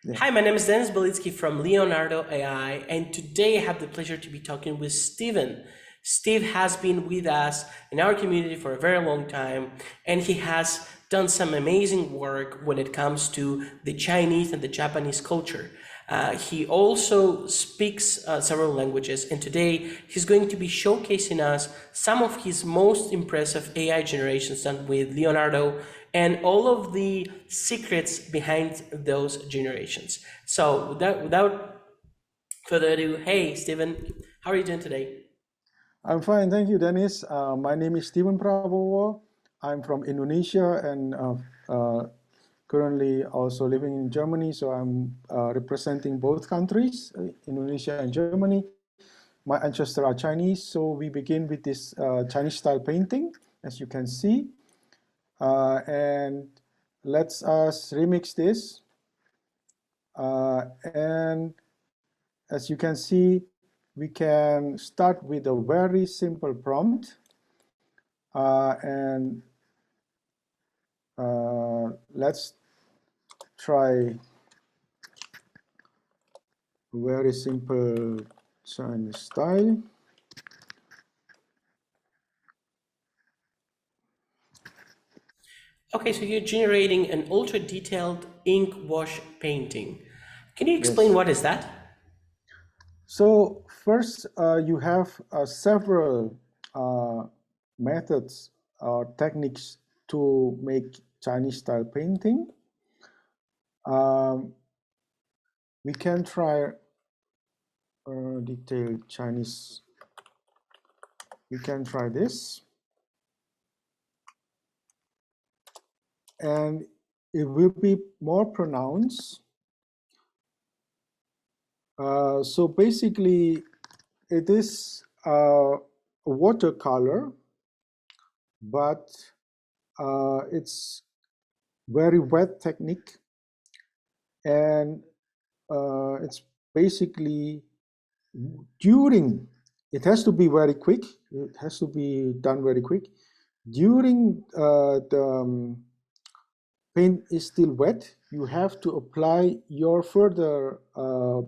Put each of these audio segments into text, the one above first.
Yeah. Hi, my name is Dennis Belitsky from Leonardo.Ai, and today I have the pleasure to be talking with Steven. Steve has been with us in our community for a very long time, and he has done some amazing work when it comes to the Chinese and the Japanese culture. He also speaks several languages, and today he's going to be showcasing us some of his most impressive AI generations done with Leonardo and all of the secrets behind those generations. So, without further ado, hey, Steven, how are you doing today? I'm fine, thank you, Dennis. My name is Steven Prabowo. I'm from Indonesia and currently also living in Germany. So I'm representing both countries, Indonesia and Germany. My ancestors are Chinese, so we begin with this Chinese style painting, as you can see. And let's us remix this. And as you can see, we can start with a very simple prompt. And let's try very simple Chinese style. Okay, so you're generating an ultra detailed ink wash painting. Can you explain Yes. what is that? So first, you have several methods or techniques to make Chinese style painting. Um, we can try detailed Chinese. We can try this, and it will be more pronounced. So basically, it is a watercolor, but it's very wet technique, and it's basically during. It has to be very quick. It has to be done very quick. During the paint is still wet, you have to apply your further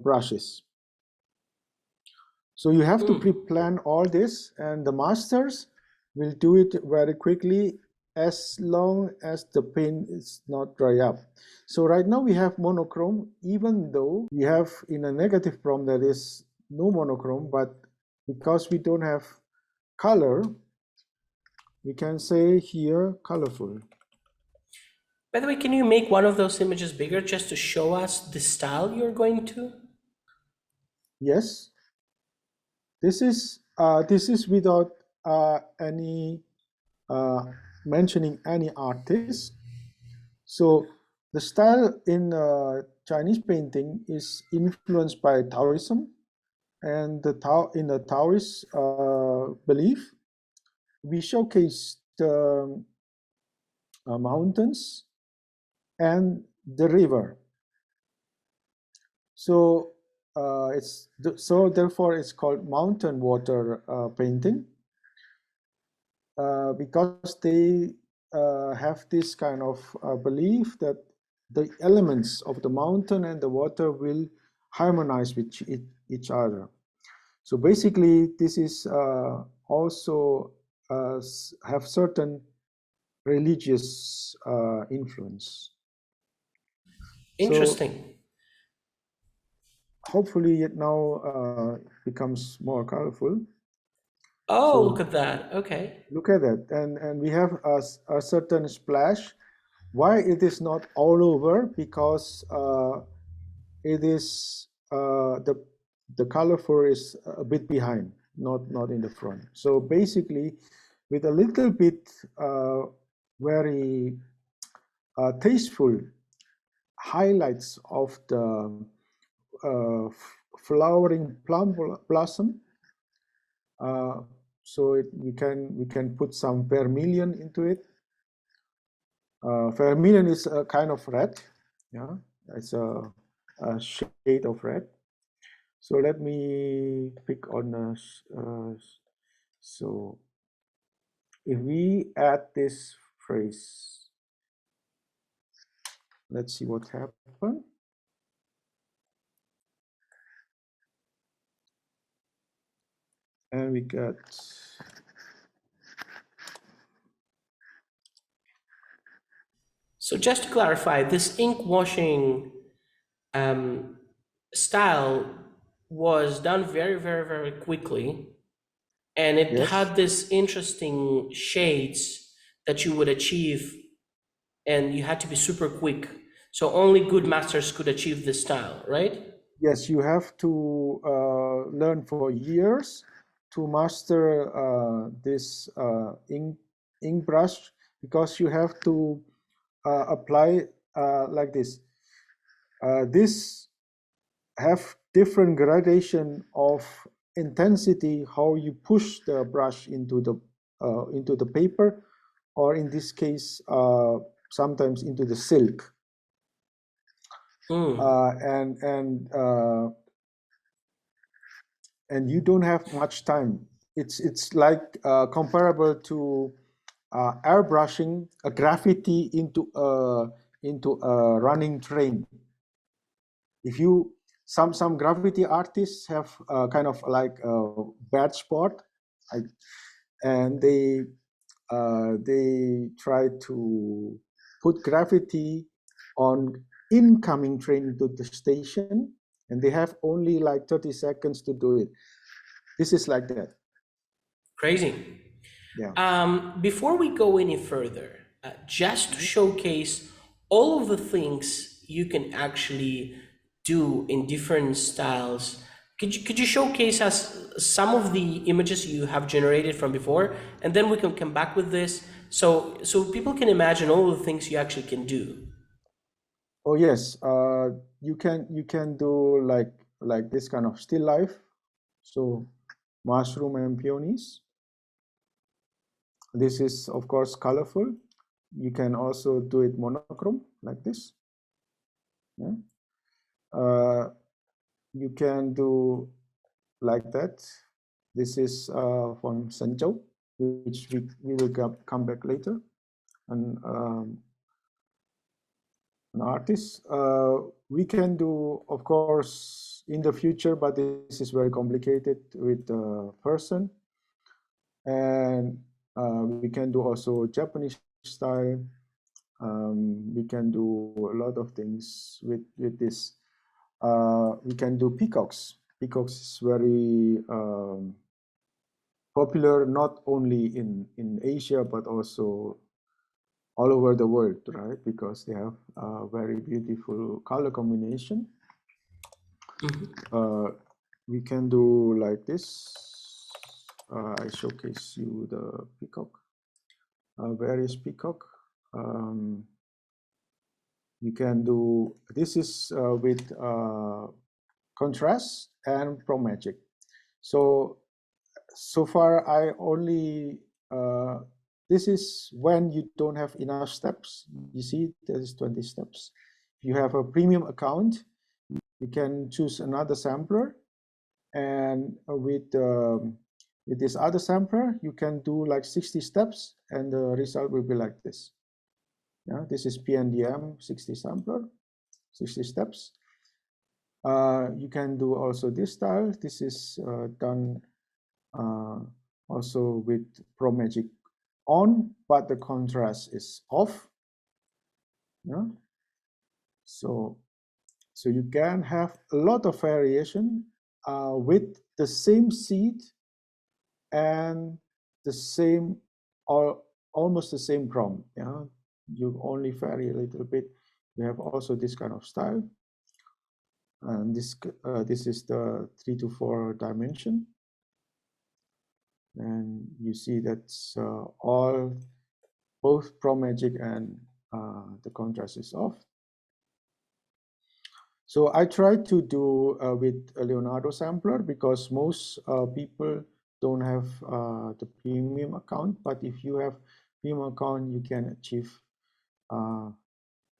brushes. So you have to pre-plan all this, and the masters will do it very quickly as long as the paint is not dry up. So right now we have monochrome, even though we have in a negative prompt there is no monochrome, but because we don't have color, we can say here colorful. By the way, can you make one of those images bigger just to show us the style you're going to? Yes, this is without any mentioning any artist. So the style in Chinese painting is influenced by Taoism, and in the Taoist belief, we showcase the mountains and the river. So so therefore it's called mountain water painting. Because they have this kind of belief that the elements of the mountain and the water will harmonize with each other. So basically, this is also have certain religious influence. So Interesting. hopefully it now becomes more colorful. Oh, look So at that. Okay. look at that, and we have a certain splash. Why it is not all over? Because it is the colorful is a bit behind, not in the front. So basically, with a little bit very tasteful highlights of the flowering plum blossom. So we can put some vermilion into it. Vermilion is a kind of red. Yeah, it's a shade of red. So let me pick on so if we add this phrase, let's see what happened. we get. So just to clarify, this ink washing um, style was done very, very, very quickly, and it Yes, had this interesting shades that you would achieve, and you had to be super quick. So only good masters could achieve this style, right? yes, you have to learn for years to master this ink brush, because you have to apply like this. This have different gradation of intensity, how you push the brush into the paper, or in this case sometimes into the silk. Mm. And you don't have much time. It's like comparable to airbrushing a graffiti into a running train. If you some graffiti artists have kind of like a bad spot, I, and they try to put graffiti on incoming train into the station, and they have only like 30 seconds to do it. This is like that. Crazy. Yeah. Before we go any further, just to showcase all of the things you can actually do in different styles, could you showcase us some of the images you have generated from before, and then we can come back with this, so people can imagine all the things you actually can do. Oh yes. You can do like this kind of still life. So mushroom and peonies. This is of course colorful. You can also do it monochrome like this. Yeah. Uh, you can do like that. This is from Sanzhou, which we will come back later. And an artist. We can do, of course, in the future, but this is very complicated with the person. And we can do also Japanese style. We can do a lot of things with this. We can do peacocks. Peacocks is very popular not only in Asia but also all over the world, right? Because they have a very beautiful color combination. We can do like this. I showcase you the peacock, various peacock. You can do, this is with contrast and pro magic. So far I only this is when you don't have enough steps. You see there is 20 steps. If you have a premium account, you can choose another sampler, and with this other sampler you can do like 60 steps, and the result will be like this. Yeah, this is PNDM 60 sampler, 60 steps. You can do also this style. This is done also with Pro Magic on, but the contrast is off. Yeah. So you can have a lot of variation with the same seed and the same, or almost the same prompt. Yeah. You only vary a little bit. You have also this kind of style. And this is the 3 to 4 dimension. And you see that's all, both Pro Magic and the contrast is off. So I try to do with a Leonardo sampler, because most people don't have the premium account. But if you have premium account, you can achieve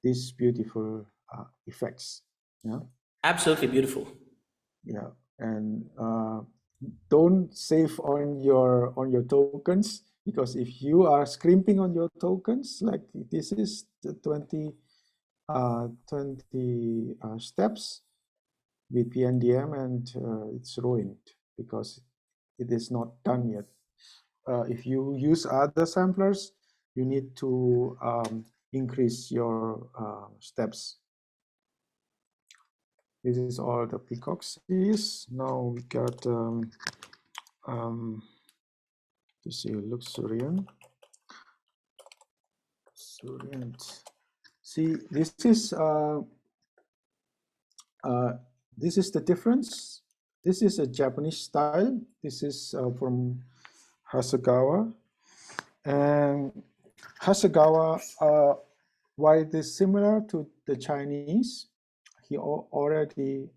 these beautiful effects. Yeah. Absolutely beautiful. Yeah. And don't save on your tokens, because if you are scrimping on your tokens, like this is the 20 steps with PNDM, and it's ruined, because it is not done yet. If you use other samplers, you need to increase your steps. This is all the peacock series. Now we got this is Luxurian. See, this is the difference. This is a Japanese style. This is from Hasegawa. And Hasegawa, why it is similar to the Chinese, he already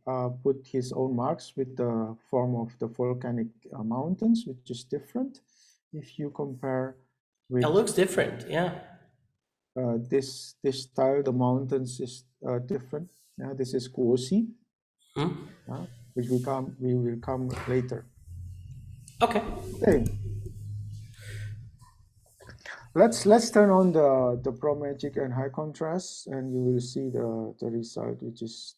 put his own marks with the form of the volcanic mountains, which is different if you compare with. It looks different, yeah. This style, the mountains is different. Yeah, this is Guoxi, which we will come later. Okay. Okay. Let's turn on the Pro Magic and high contrast, and you will see the result, which is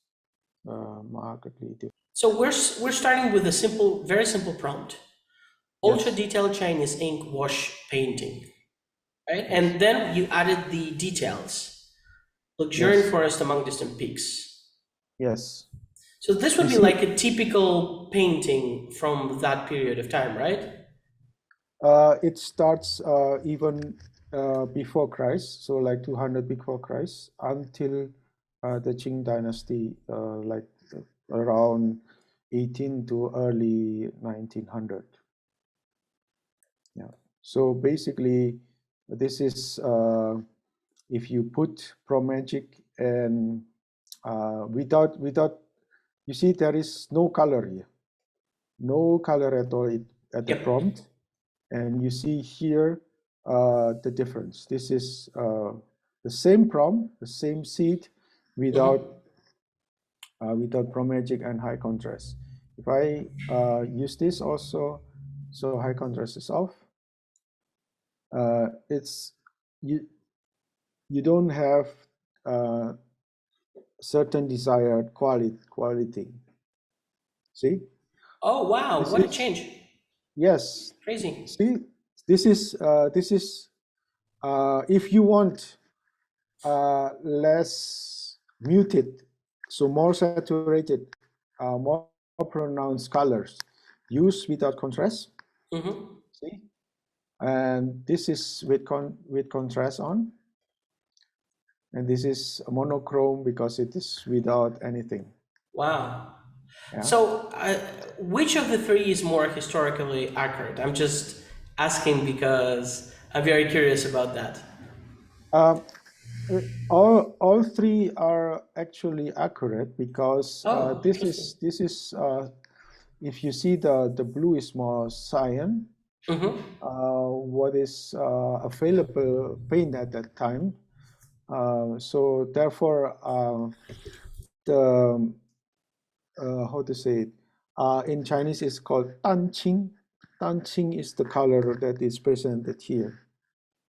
markedly different. So we're starting with a very simple prompt: ultra detailed Chinese ink wash painting, right? And then you added the details: luxuriant forest among distant peaks. Yes. So this would be like a typical painting from that period of time, right? It starts even before Christ, so like 200 before Christ, until the Qing dynasty, like around 18 to early 1900. Yeah. So basically, this is if you put Pro Magic and without, you see there is no color here, no color at all at the prompt. And you see here the difference. This is the same prompt, the same seed, without Pro Magic and high contrast. If I use this also, so high contrast is off. It's you don't have certain desired quality. See? Oh wow! What a change! Yes. Crazy. See, this is if you want less muted, so more saturated, more pronounced colors, use without contrast. See, and this is with contrast on, and this is monochrome because it is without anything. Wow. Yeah. So which of the three is more historically accurate? I'm just asking because I'm very curious about that. All three are actually accurate because this is if you see the blue is more cyan. What is available paint at that time. So therefore, the how to say it? In Chinese, it's called danqing. Danqing is the color that is presented here.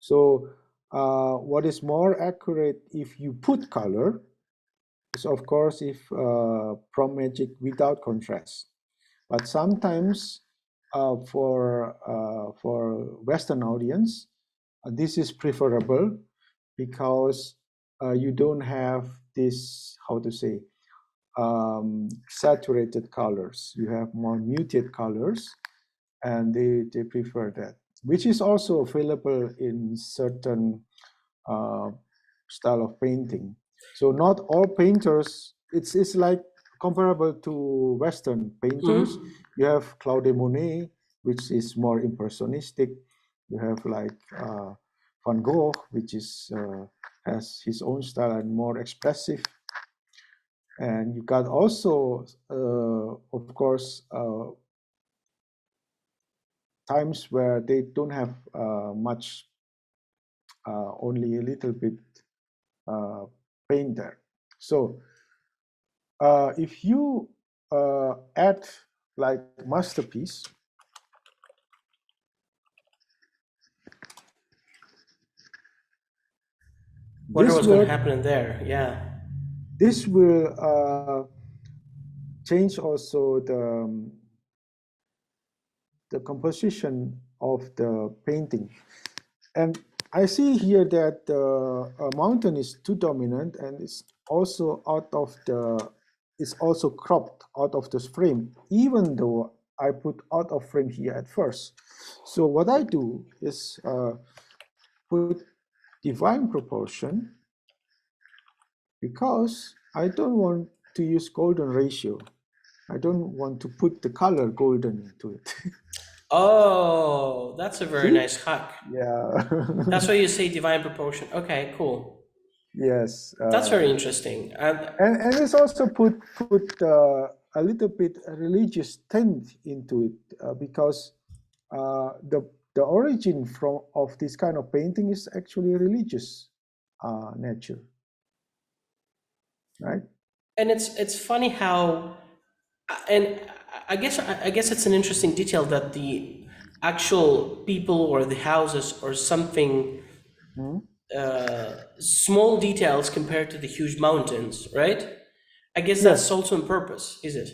So what is more accurate if you put color is, of course, if Pro Magic without contrast. But sometimes for Western audience, this is preferable because you don't have this, how to say, saturated colors. You have more muted colors, and they prefer that, which is also available in certain style of painting. So not all painters, it's like comparable to Western painters. You have Claude Monet, which is more impressionistic. You have like Van Gogh, which is has his own style and more expressive. And you got also, of course, times where they don't have much, only a little bit paint there. So if you add like masterpiece, wonder what's going to happen in there. Yeah, this will change also the composition of the painting. And I see here that the mountain is too dominant and it's also it's also cropped out of this frame, even though I put out of frame here at first. So what I do is put divine proportion, because I don't want to use golden ratio. I don't want to put the color golden into it. Oh, that's a very See? nice hack. Yeah. That's why you say divine proportion. Okay, cool. Yes. That's very interesting. And And it's also put a little bit religious tint into it, because the origin of this kind of painting is actually religious nature, right? and it's funny how, and I guess it's an interesting detail that the actual people or the houses or something, Mhm. small details compared to the huge mountains, right? I guess that's Yes. also on purpose, is it?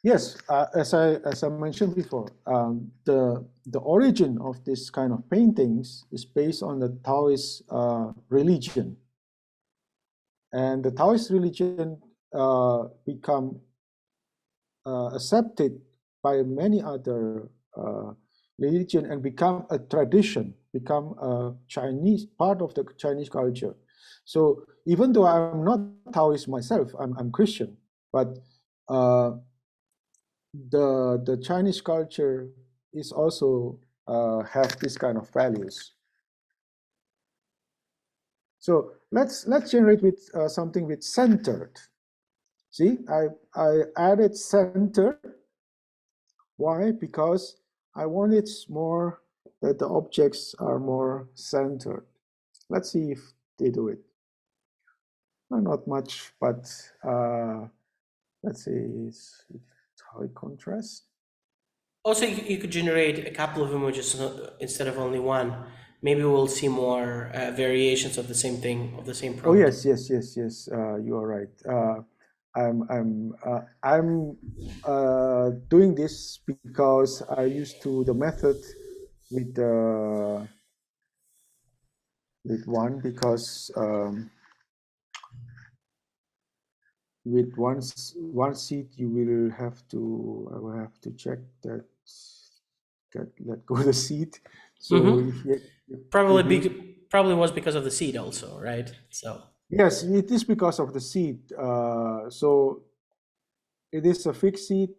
Yes, as I mentioned before, the origin of this kind of paintings is based on the Taoist religion, and the Taoist religion become accepted by many other religion and become a tradition, become a Chinese part of the Chinese culture. So even though I'm not Taoist myself, I'm Christian, but uh, the Chinese culture is also have this kind of values. So let's generate with something with centered. See, I added center. Why? Because I want it more that the objects are more centered. Let's see if they do it. Not much, but let's see, it's high contrast. Also, you could generate a couple of images instead of only one. Maybe we'll see more variations of the same thing, of the same Oh prompt. yes, yes, yes, yes. You are right. I'm doing this because I used to the method with one, because with one seed you will have to I will have to check that let go the seed. So Mm-hmm. if you, Probably if you probably was because of the seed also, right? So yes, it is because of the seed. So it is a fixed seed,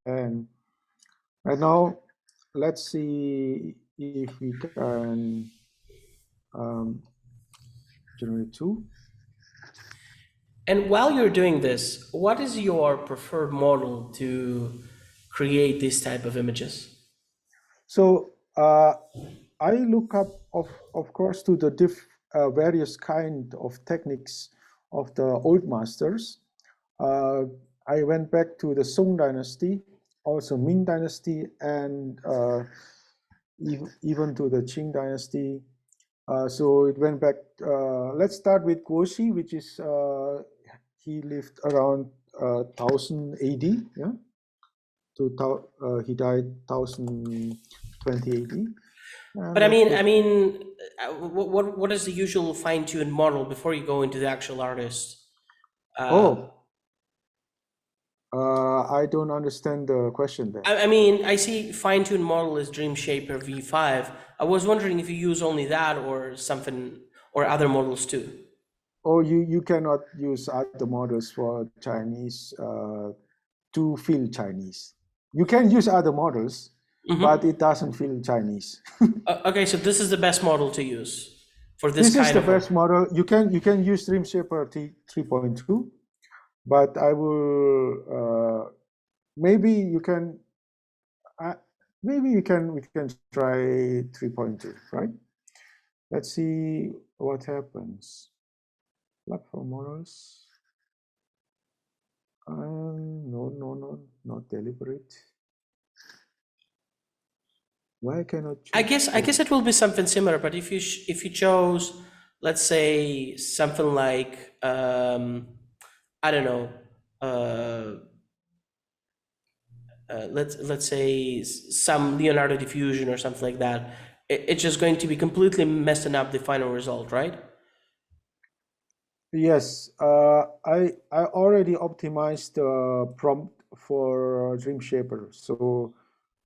and right now let's see if we can um, generate two. and while you're doing this, what is your preferred model to create this type of images? So I look up, of course, to the various kind of techniques of the old masters. Uh, I went back to the Song Dynasty, also Ming Dynasty, and even to the Qing Dynasty. So it went back. Let's start with Guoxi, which is he lived around 1000 AD. Yeah, he died 1020 AD. But I Let's mean, put. what is the usual fine-tuned model before you go into the actual artist? Uh, Oh, I don't understand the question there. I mean, I see fine-tuned model is Dream Shaper V5. I was wondering if you use only that or something or other models too. Oh, you cannot use other models for Chinese to feel Chinese. You can use other models, but Mm-hmm. it doesn't feel Chinese. Okay, so this is the best model to use for this This is kind the of best work. model. You can use Dream Shaper 3.2, but I will maybe you can uh, maybe we can try 3.2, right? Let's see what happens. Platform models. No, no, no, not deliberate. Why cannot I choose guess I the? guess it will be something similar, but if you chose, let's say something like I don't know, let's say some Leonardo diffusion or something like that, it's just going to be completely messing up the final result, right? Yes, I already optimized the prompt for Dream Shaper, so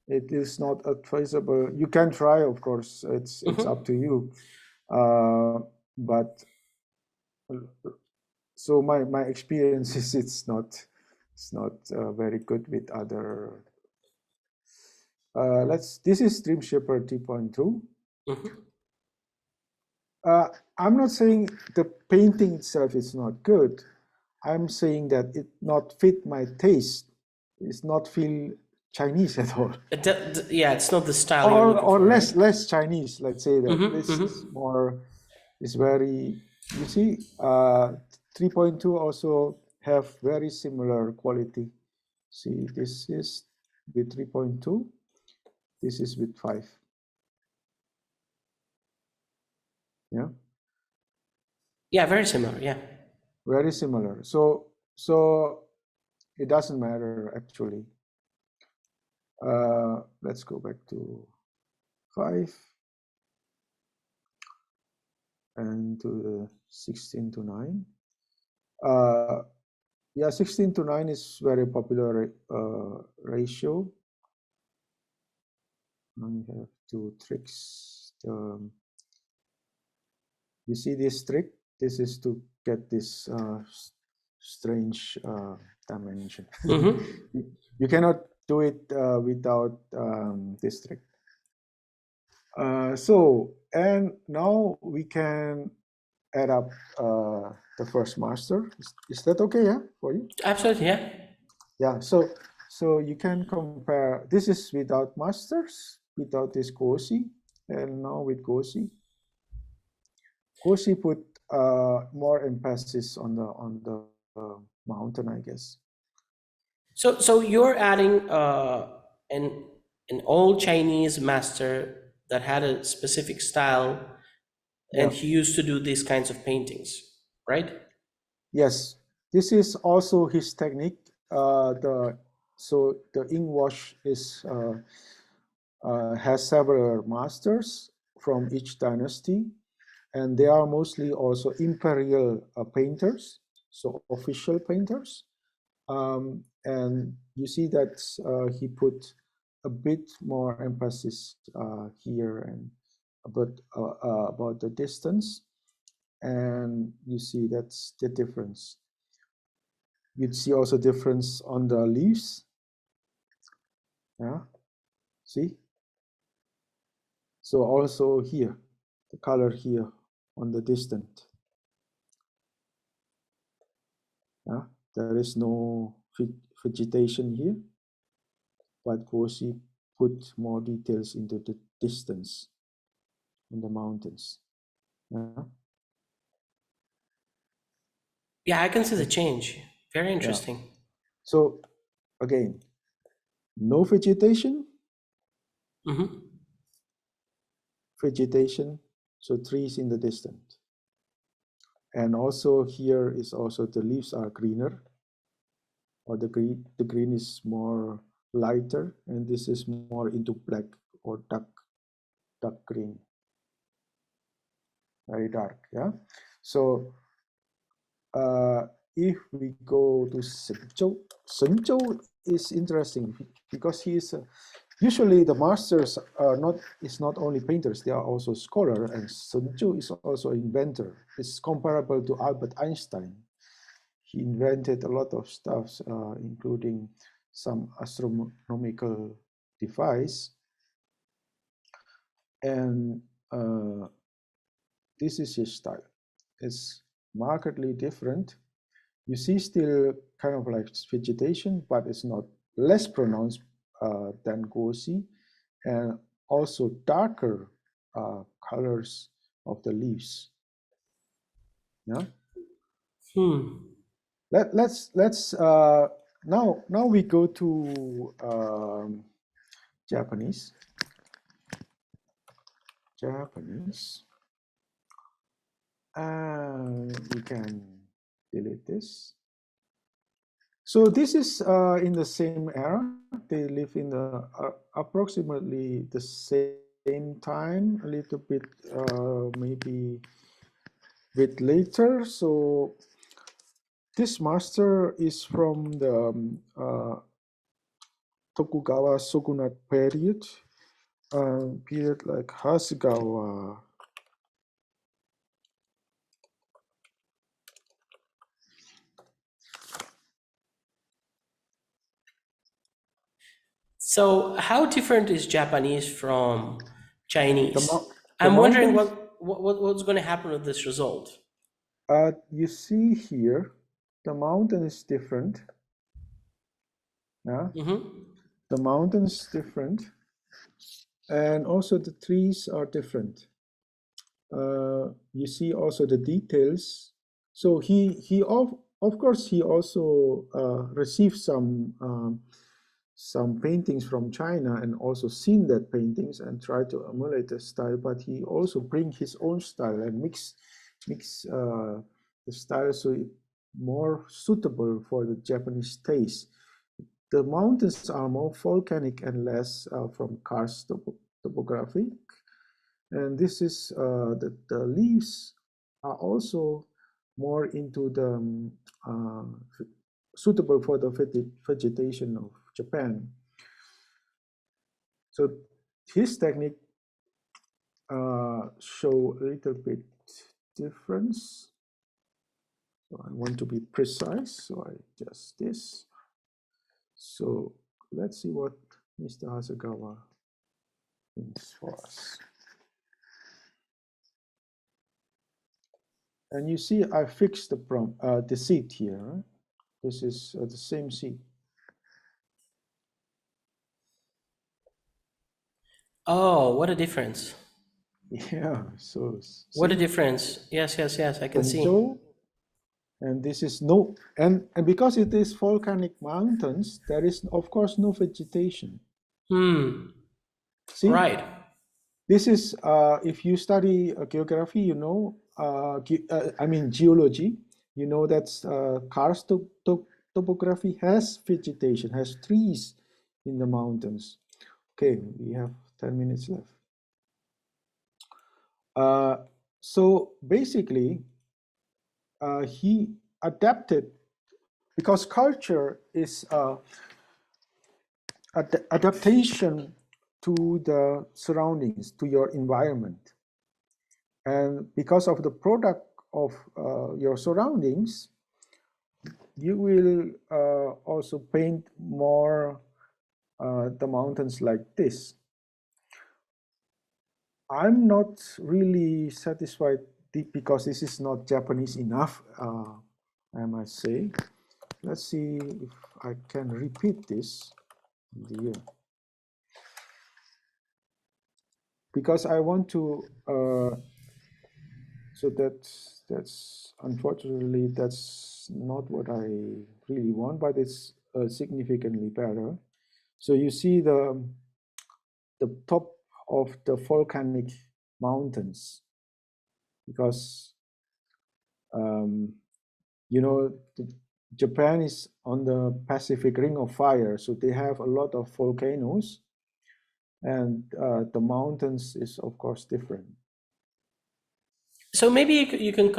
it is not advisable. You can try, of course. It's up to you. But so my experience is it's not very good with other. This is Dream Shaper 3.2. I'm not saying the painting itself is not good. I'm saying that it not fit my taste. It's not feel Chinese at all, Yeah, it's not the style you're looking or for, right? less Chinese. Let's say that this is more is very. You see, 3.2 also have very similar quality. See, this is with 3.2. This is with 5. Yeah, Yeah, very similar. Yeah. very similar. So it doesn't matter actually. Let's go back to 5 and to the 16 to 9. Yeah, 16 to 9 is very popular ratio. Now we have two tricks. You see this trick? This is to get this strange dimension. You cannot do it without this trick. And now we can add up the first master. Is that okay, yeah, for you? Absolutely. Yeah. Yeah, so you can compare. This is without masters, without this Gosi, and now with Gosi. Gosi put more emphasis on the mountain, I guess. So you're adding an old Chinese master that had a specific style, and Yeah. he used to do these kinds of paintings, right? Yes, this is also his technique. The ink wash is has several masters from each dynasty, and they are mostly also imperial painters, so official painters. And you see that he put a bit more emphasis here and about the distance, and you see that's the difference. You'd see also difference on the leaves. Yeah, see? So also here, the color here on the distant. Yeah, there is no vegetation here, but Gosi put more details into the distance in the mountains. Yeah, Yeah, I can see the change. Very yeah. interesting. So again, no vegetation, vegetation, so trees in the distance. And also here is also the leaves are greener, or the green is more lighter, and this is more into black or dark green, very dark. Yeah. So if we go to Senchou is interesting because he is usually the masters are not is not only painters, they are also scholar, and Senchou is also inventor. It's comparable to Albert Einstein. He invented a lot of stuff, including some astronomical device, and this is his style. It's markedly different. You see still kind of like vegetation, but it's not less pronounced than Gosi, and also darker colors of the leaves. Yeah. Let's now we go to Japanese. And we can delete this. So this is in the same era. They live in the approximately the same time, a little bit maybe bit later. So this master is from the Tokugawa shogunate period, period like Hasegawa. So, how different is Japanese from The, Chinese? the I'm wondering mountains what's going to happen with this result. you see here, the mountain is different. Yeah, Hmm. the mountain is different, and also the trees are different. You see also the details. So he of course he also received some paintings from China and also seen that paintings and tried to emulate the style, but he also bring his own style and mix the style so it more suitable for the Japanese taste. The mountains are more volcanic and less from karst topography. And this is the leaves are also more into the suitable for the vegetation of Japan. So his technique show a little bit difference. So I want to be precise, so I adjust this. So let's see what Mr. Hasegawa thinks for us. And you see, I fixed the seat here. Right? This is the same seat. Oh, what a difference! Yeah, so What a see, difference! Yes, yes, yes. I can see. Zhou, and this is no, and because it is volcanic mountains, there is of course no vegetation. Hmm. See, Right. this is if you study geography, you know, I mean geology, you know that karst topography has vegetation, has trees in the mountains. Okay, we have 10 minutes left. Uh, so basically, he adapted because culture is adaptation to the surroundings, to your environment. And because of the product of your surroundings, you will also paint more the mountains like this. I'm not really satisfied because this is not Japanese enough, I must say. Let's see if I can repeat this here. Because I want to, so that's unfortunately that's not what I really want, but it's significantly better. So you see the top of the volcanic mountains because um, you know Japan is on the Pacific Ring of Fire, so they have a lot of volcanoes, and the mountains is of course different. So maybe you can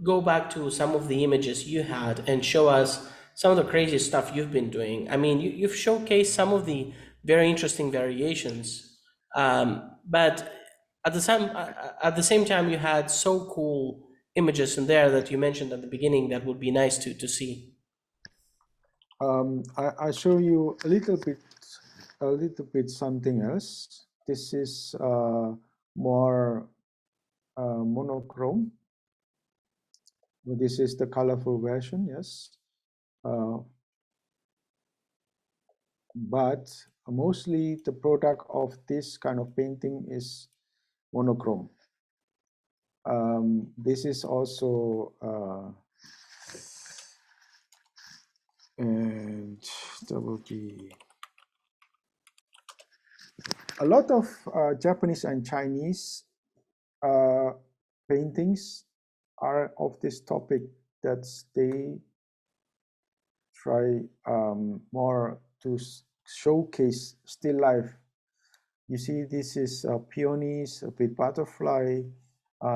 go back to some of the images you had and show us some of the crazy stuff you've been doing. I mean, you've showcased some of the very interesting variations, but at the same time, you had so cool images in there that you mentioned at the beginning that would be nice to see. I show you a little bit something else. This is more monochrome. This is the colorful version, yes. Uh, but mostly the product of this kind of painting is monochrome. This is also, and there will be a lot of Japanese and Chinese uh, paintings are of this topic that they try more to showcase still life. You see, this is peonies, a bit butterfly.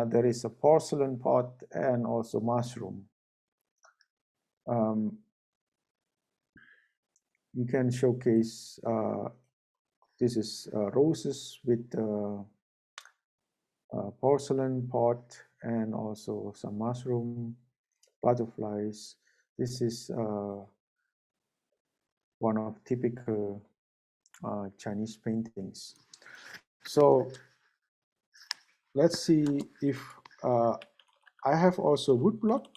There is a porcelain pot and also mushroom. You can showcase, this is roses with porcelain pot and also some mushroom, butterflies. This is one of typical Chinese paintings. So let's see if I have also woodblock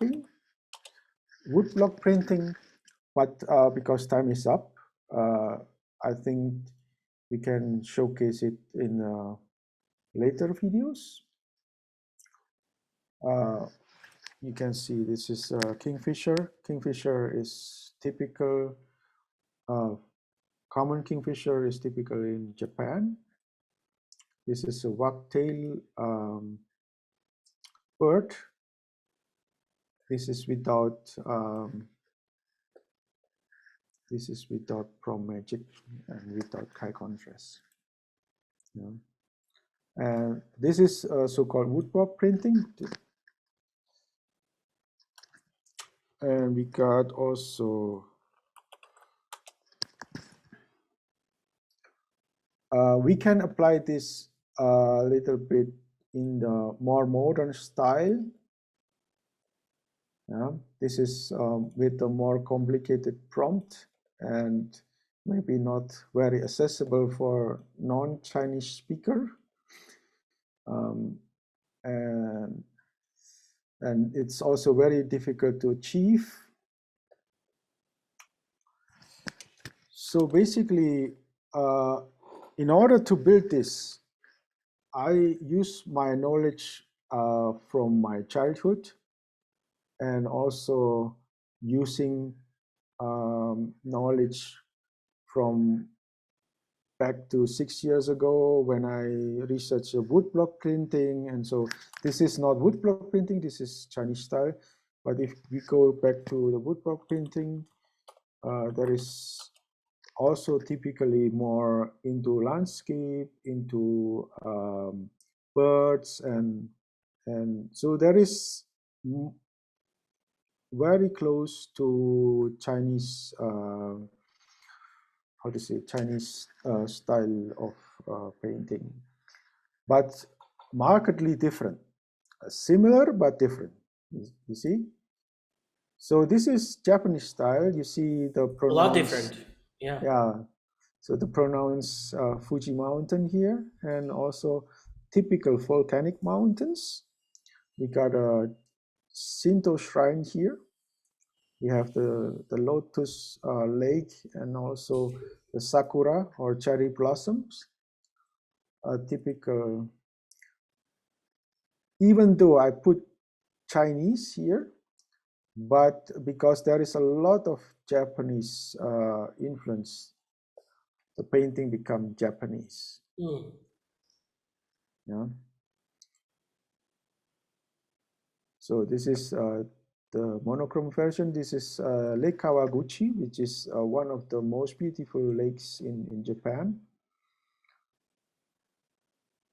printing, but because time is up, I think we can showcase it in later videos. You can see this is kingfisher. Kingfisher is typical. Common kingfisher is typical in Japan. This is a wagtail bird. This is without Pro Magic and without high contrast. Yeah. And this is so-called woodblock printing. And we got also we can apply this a little bit in the more modern style. Yeah, this is with a more complicated prompt and maybe not very accessible for non-Chinese speaker. And it's also very difficult to achieve. So basically, in order to build this, I use my knowledge from my childhood and also using knowledge from back to 6 years ago when I researched woodblock printing. And so this is not woodblock printing, this is Chinese style. But if we go back to the woodblock printing, there is also typically more into landscape, into birds, and so there is very close to Chinese how to say Chinese style of painting, but markedly different, similar but different. You see. So this is Japanese style. You see the A lot pronouns. different. Yeah. Yeah. So the pronouns Fuji Mountain here, and also typical volcanic mountains. We got a Shinto shrine here. We have the lotus lake and also the sakura or cherry blossoms. Typical. Even though I put Chinese here, but because there is a lot of Japanese influence, the painting become Japanese. Yeah. So this is the monochrome version. This is Lake Kawaguchi, which is one of the most beautiful lakes in Japan.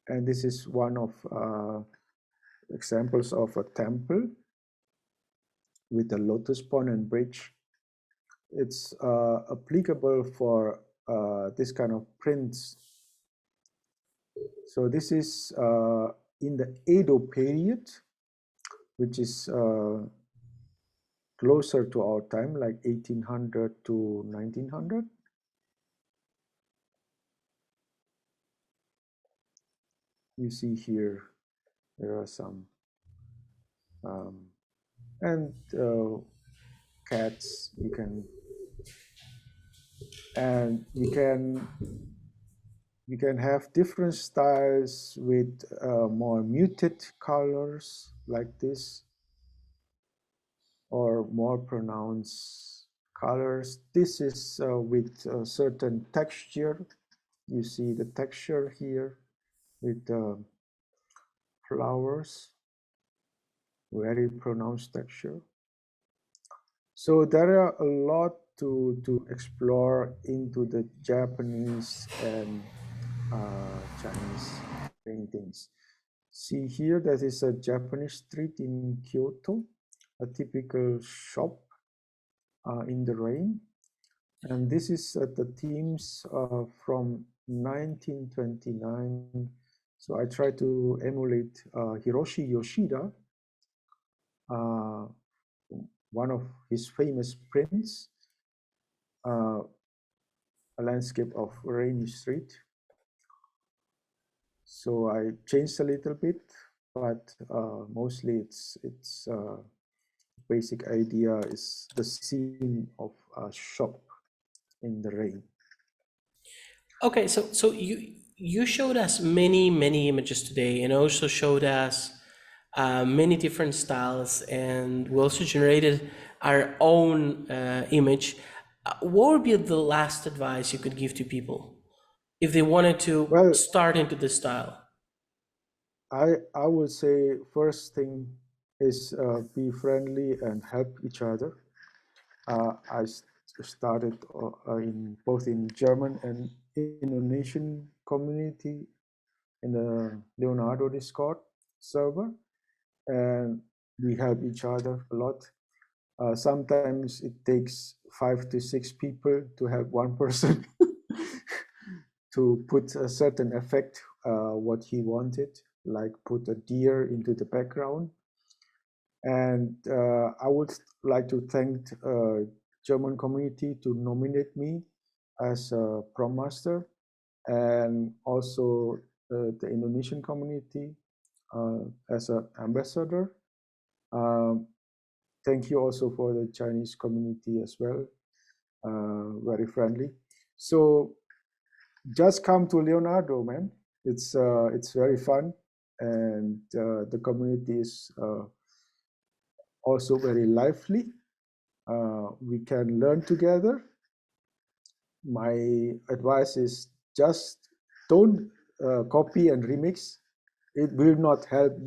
And this is one of examples of a temple with a lotus pond and bridge. It's applicable for this kind of prints. So this is in the Edo period, which is closer to our time, like 1800 to 1900. You see here, there are some, and cats, you can have different styles with more muted colors like this, or more pronounced colors. This is with a certain texture. You see the texture here with flowers, very pronounced texture. So there are a lot to explore into the Japanese and Chinese paintings. See here, that is a Japanese street in Kyoto, a typical shop in the rain. And this is the themes from 1929. So I try to emulate Hiroshi Yoshida, uh, one of his famous prints, a landscape of rainy street. So I changed a little bit, but mostly it's basic idea is the scene of a shop in the rain. Okay, so you showed us many images today, and also showed us many different styles, and we also generated our own image. What would be the last advice you could give to people if they wanted to Well, start into this style? I would say first thing is be friendly and help each other. I started in both in German and Indonesian community in the Leonardo Discord server, and we help each other a lot. Sometimes it takes 5 to 6 people to help one person to put a certain effect, what he wanted, like put a deer into the background. And I would like to thank German community to nominate me as a prom master, and also the Indonesian community as an ambassador. Um, Thank you also for the Chinese community as well, very friendly. So just come to Leonardo, man. It's very fun, and the community is also very lively. We can learn together. My advice is just don't copy and remix. It will not help